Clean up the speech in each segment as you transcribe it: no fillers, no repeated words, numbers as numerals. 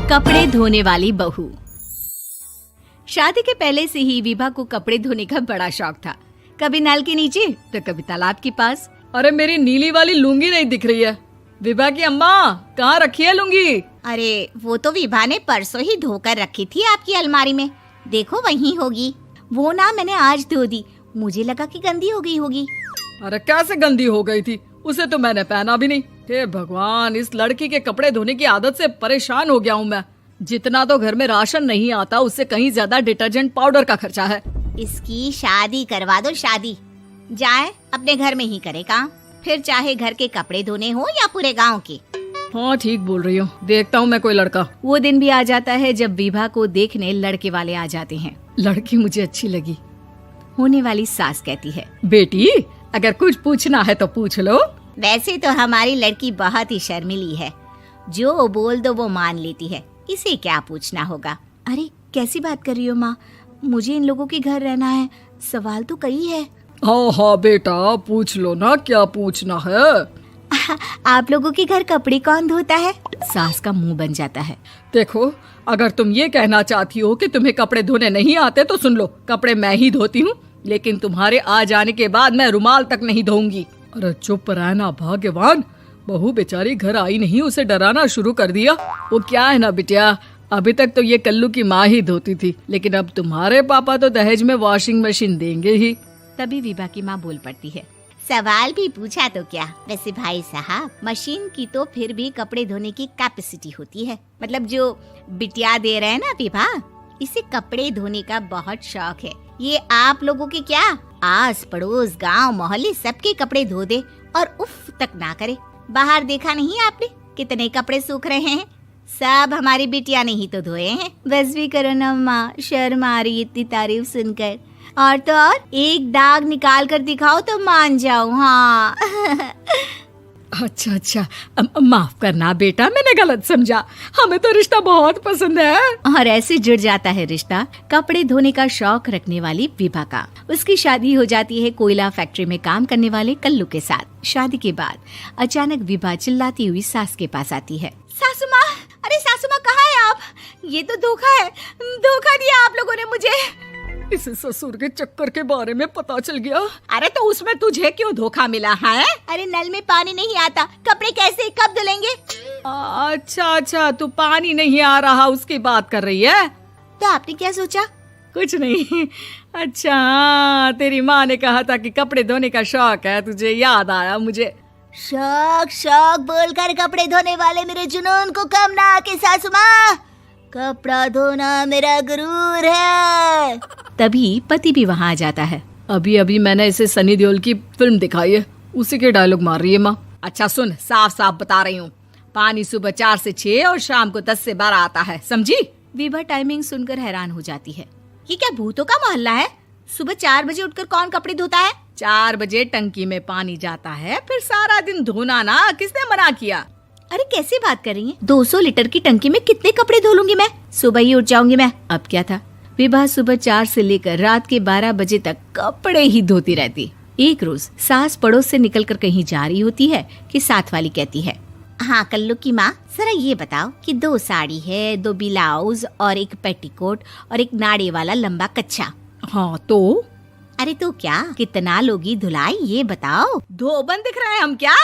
कपड़े धोने वाली बहू। शादी के पहले से ही विभा को कपड़े धोने का बड़ा शौक था। कभी नल के नीचे तो कभी तालाब के पास। अरे मेरी नीली वाली लुंगी नहीं दिख रही है। विभा की अम्मा, कहाँ रखी है लुंगी? अरे वो तो विभा ने परसों ही धोकर रखी थी आपकी अलमारी में, देखो वहीं होगी। वो ना मैंने आज धो दी, मुझे लगा कि गंदी हो गई होगी। अरे कैसे गंदी हो गई थी? उसे तो मैंने पहना भी नहीं। हे भगवान, इस लड़की के कपड़े धोने की आदत से परेशान हो गया हूँ मैं। जितना तो घर में राशन नहीं आता, उससे कहीं ज्यादा डिटर्जेंट पाउडर का खर्चा है। इसकी शादी करवा दो, शादी जाए अपने घर में ही करे काम, फिर चाहे घर के कपड़े धोने हो या पूरे गांव के। हाँ ठीक बोल रही हूँ, देखता हूँ मैं कोई लड़का। वो दिन भी आ जाता है जब विभा को देखने लड़के वाले आ जाते हैं। लड़की मुझे अच्छी लगी। होने वाली सास कहती है, बेटी अगर कुछ पूछना है तो पूछ लो। वैसे तो हमारी लड़की बहुत ही शर्मीली है, जो बोल दो वो मान लेती है, इसे क्या पूछना होगा। अरे कैसी बात कर रही हो माँ, मुझे इन लोगों के घर रहना है, सवाल तो कई है। हाँ हाँ बेटा, पूछ लो ना, क्या पूछना है। आप लोगों के घर कपड़े कौन धोता है? सास का मुंह बन जाता है। देखो, अगर तुम ये कहना चाहती हो कि तुम्हें कपड़े धोने नहीं आते तो सुन लो, कपड़े मैं ही धोती हूँ, लेकिन तुम्हारे आ जाने के बाद मैं रुमाल तक नहीं धोऊंगी। अरे चुप रहना भाग्यवान, बहू बेचारी घर आई नहीं, उसे डराना शुरू कर दिया। वो क्या है ना बिटिया, अभी तक तो ये कल्लू की माँ ही धोती थी, लेकिन अब तुम्हारे पापा तो दहेज में वॉशिंग मशीन देंगे ही। तभी विभा की माँ बोल पड़ती है, सवाल भी पूछा तो क्या। वैसे भाई साहब, मशीन की तो फिर भी कपड़े धोने की कैपेसिटी होती है। मतलब जो बिटिया दे रहे हैं ना विभा, इसे कपड़े धोने का बहुत शौक है। ये आप लोगों के क्या, आस पड़ोस गांव मोहल्ले सबके कपड़े धो दे और उफ तक ना करे। बाहर देखा नहीं आपने कितने कपड़े सूख रहे हैं, सब हमारी बिटिया ने ही तो धोए हैं। बस भी करो ना माँ, शर्म आ रही इतनी तारीफ सुनकर। और तो और एक दाग निकाल कर दिखाओ तो मान जाओ। हाँ अच्छा, माफ करना बेटा, मैंने गलत समझा। हमें तो रिश्ता बहुत पसंद है। और ऐसे जुड़ जाता है रिश्ता कपड़े धोने का शौक रखने वाली विभा का। उसकी शादी हो जाती है कोयला फैक्ट्री में काम करने वाले कल्लू के साथ। शादी के बाद अचानक विभा चिल्लाती हुई सास के पास आती है। सासू माँ, अरे सासू माँ कहाँ है आप? ये तो धोखा है, धोखा दिया आप लोगों ने मुझे। इसे ससुर के चक्कर के बारे में पता चल गया। अरे तो उसमें तुझे क्यों धोखा मिला है? अरे नल में पानी नहीं आता, कपड़े कैसे कब धुलेंगे? अच्छा, तू पानी नहीं आ रहा उसकी बात कर रही है। तो आपने क्या सोचा? कुछ नहीं। अच्छा, तेरी माँ ने कहा था कि कपड़े धोने का शौक है तुझे, याद आया मुझे। शौक बोलकर कपड़े धोने वाले मेरे जुनून को कम ना आके सासू माँ, कपड़ा धोना मेरा गुरूर है। तभी पति भी वहाँ आ जाता है। अभी मैंने इसे सनी देओल की फिल्म दिखाई है, उसी के डायलॉग मार रही है माँ। अच्छा सुन, साफ बता रही हूँ, पानी सुबह 4 से 6 और शाम को 10 से 12 आता है, समझी? विभा टाइमिंग सुनकर हैरान हो जाती है। ये क्या भूतों का मोहल्ला है? सुबह 4 बजे उठकर कौन कपड़े धोता है? 4 बजे टंकी में पानी जाता है, फिर सारा दिन धोना ना, किसने मना किया? अरे कैसी बात कर रही हैं? 200 लीटर की टंकी में कितने कपड़े धो लूंगी मैं, सुबह ही उठ जाऊंगी मैं। अब क्या था, विभा सुबह 4 से लेकर रात के 12 बजे तक कपड़े ही धोती रहती। एक रोज सास पड़ोस से निकलकर कहीं जा रही होती है कि साथ वाली कहती है, हाँ कल्लू की माँ, जरा ये बताओ कि 2 साड़ी है, 2 ब्लाउज और एक पेटीकोट और एक नाड़े वाला लंबा कच्छा। हाँ तो? अरे तो क्या, कितना लोगी धुलाई ये बताओ। धोबन दिख रहे हैं हम क्या?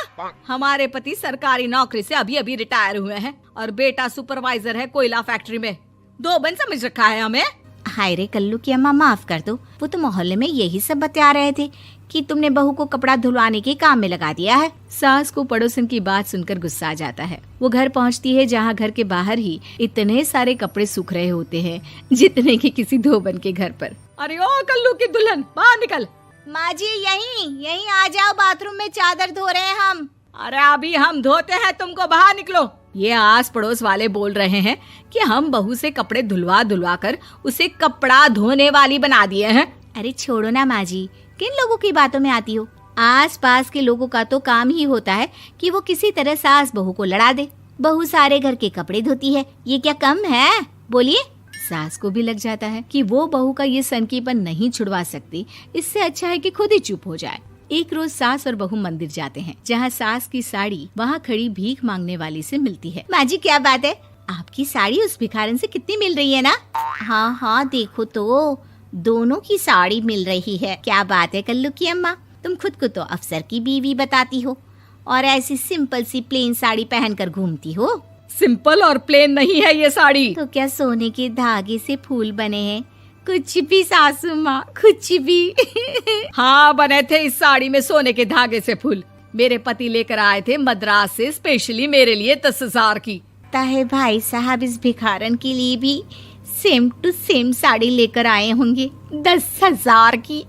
हमारे पति सरकारी नौकरी से अभी रिटायर हुए हैं और बेटा सुपरवाइजर है कोयला फैक्ट्री में। धोबन समझ रखा है हमें। हाय रे कल्लू की अम्मा, माफ कर दो, वो तो मोहल्ले में यही सब बता रहे थे कि तुमने बहू को कपड़ा धुलवाने के काम में लगा दिया है। सास को पड़ोसन की बात सुनकर गुस्सा आ जाता है। वो घर पहुंचती है जहां घर के बाहर ही इतने सारे कपड़े सूख रहे होते हैं जितने कि किसी धोबन के घर पर। अरे ओ कल्लू की दुल्हन, बाहर निकल। माँ जी यहीं आ जाओ, बाथरूम में चादर धो रहे हैं हम। अरे अभी हम धोते हैं, तुमको बाहर निकलो। ये आस पड़ोस वाले बोल रहे हैं कि हम बहू से कपड़े धुलवा कर उसे कपड़ा धोने वाली बना दिए हैं। अरे छोड़ो ना माँ जी, किन लोगों की बातों में आती हो? आस पास के लोगों का तो काम ही होता है कि वो किसी तरह सास बहू को लड़ा दे। बहू सारे घर के कपड़े धोती है, ये क्या कम है? बोलिए। सास को भी लग जाता है कि वो बहू का ये सनकीपन नहीं छुड़वा सकती, इससे अच्छा है कि खुद ही चुप हो जाए। एक रोज सास और बहू मंदिर जाते हैं, जहाँ सास की साड़ी वहाँ खड़ी भीख मांगने वाली से मिलती है। माँ जी क्या बात है, आपकी साड़ी उस भिखारन से कितनी मिल रही है ना? हाँ हाँ देखो तो, दोनों की साड़ी मिल रही है। क्या बात है कल्लू की अम्मा, तुम खुद को तो अफसर की बीवी बताती हो और ऐसी सिंपल सी प्लेन साड़ी पहनकर घूमती हो। सिंपल और प्लेन नहीं है ये साड़ी। तो क्या सोने के धागे से फूल बने हैं? कुछ भी सासू माँ, कुछ भी। हाँ बने थे इस साड़ी में सोने के धागे से फूल। मेरे पति लेकर आए थे मद्रास से स्पेशली मेरे लिए 10,000 की। ताहे भाई साहब इस भिखारन के लिए भी सेम टू सेम साड़ी लेकर आए होंगे 10,000 की।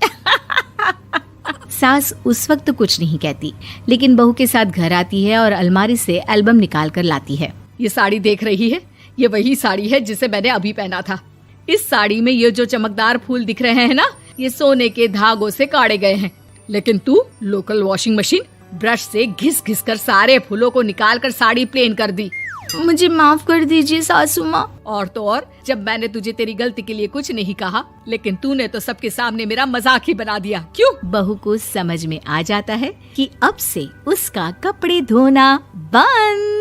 सास उस वक्त तो कुछ नहीं कहती, लेकिन बहू के साथ घर आती है और अलमारी से एल्बम निकाल कर लाती है। ये साड़ी देख रही है, ये वही साड़ी है जिसे मैंने अभी पहना था। इस साड़ी में ये जो चमकदार फूल दिख रहे हैं ना, ये सोने के धागों से काढ़े गए हैं। लेकिन तू लोकल वॉशिंग मशीन ब्रश से घिस घिस कर सारे फूलों को निकाल कर साड़ी प्लेन कर दी। मुझे माफ कर दीजिए सासू माँ। और तो और, जब मैंने तुझे तेरी गलती के लिए कुछ नहीं कहा, लेकिन तूने तो सबके सामने मेरा मजाक ही बना दिया। क्यों? बहू को समझ में आ जाता है कि अब से उसका कपड़े धोना बंद।